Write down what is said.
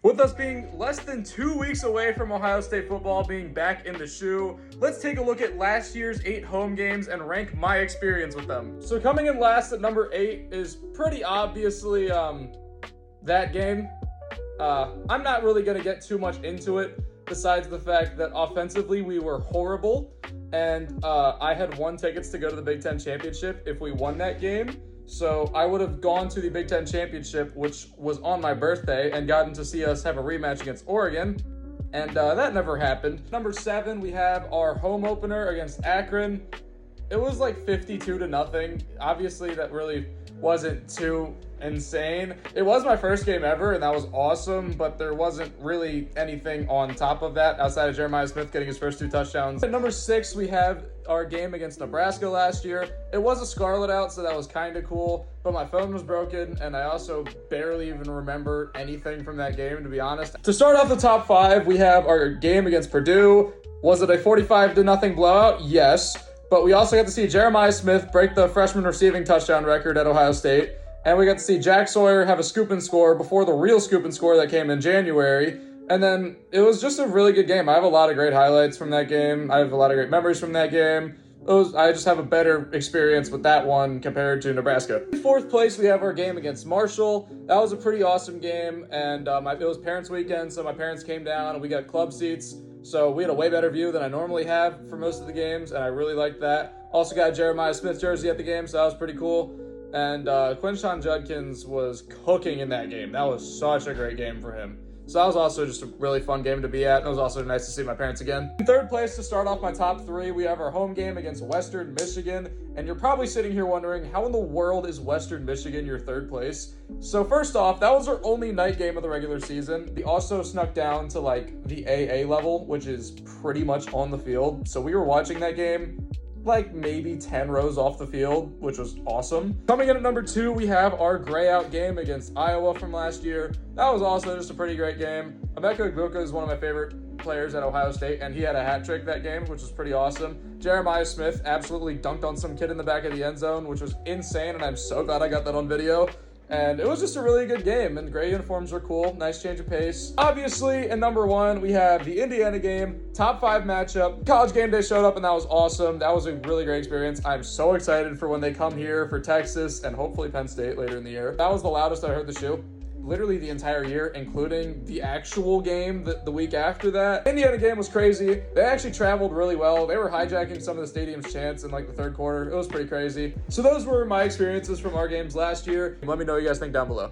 With us being less than 2 weeks away from Ohio State football being back in the shoe, let's take a look at last year's 8 home games and rank my experience with them. So coming in last at number 8 is pretty obviously that game. I'm not really going to get too much into it besides the fact that offensively we were horrible, and I had won tickets to go to the Big Ten Championship if we won that game. So I would have gone to the Big Ten Championship, which was on my birthday, and gotten to see us have a rematch against Oregon, and that never happened. Number 7, we have our home opener against Akron. It was like 52-0. Obviously, that really wasn't too insane. It was my first game ever, and that was awesome, but there wasn't really anything on top of that outside of Jeremiah Smith getting his first 2 touchdowns. At number 6, we have our game against Nebraska last year. It was a Scarlet out, so that was kind of cool, but my phone was broken, and I also barely even remember anything from that game, to be honest. To start off the top 5, we have our game against Purdue. Was it a 45-0 blowout? Yes, but we also got to see Jeremiah Smith break the freshman receiving touchdown record at Ohio State. And we got to see Jack Sawyer have a scoop and score before the real scoop and score that came in January. And then it was just a really good game. I have a lot of great highlights from that game. I have a lot of great memories from that game. I just have a better experience with that one compared to Nebraska. In 4th place, we have our game against Marshall. That was a pretty awesome game. And it was Parents' Weekend, so my parents came down and we got club seats. So we had a way better view than I normally have for most of the games, and I really liked that. Also got a Jeremiah Smith jersey at the game, so that was pretty cool. And Quinshon Judkins was cooking in that game. That was such a great game for him. So that was also just a really fun game to be at. And it was also nice to see my parents again. In 3rd place, to start off my top 3, we have our home game against Western Michigan. And you're probably sitting here wondering, how in the world is Western Michigan your 3rd place? So first off, that was our only night game of the regular season. We also snuck down to like the AA level, which is pretty much on the field. So we were watching that game like maybe 10 rows off the field, which was awesome. Coming in at number 2, we have our gray out game against Iowa from last year. That was also just a pretty great game. Emeka Egbuka is one of my favorite players at Ohio State, and he had a hat trick that game, which was pretty awesome. Jeremiah Smith absolutely dunked on some kid in the back of the end zone, which was insane, and I'm so glad I got that on video. And it was just a really good game, and gray uniforms were cool. Nice change of pace. Obviously, in number 1, we have the Indiana game, top 5 matchup. College Game Day showed up, and that was awesome. That was a really great experience. I'm so excited for when they come here for Texas and hopefully Penn State later in the year. That was the loudest I heard the shoe literally the entire year, including the actual game the week after that. Indiana game was crazy. They actually traveled really well. They were hijacking some of the stadium's chants in like the 3rd quarter. It was pretty crazy. So those were my experiences from our games last year. Let me know what you guys think down below.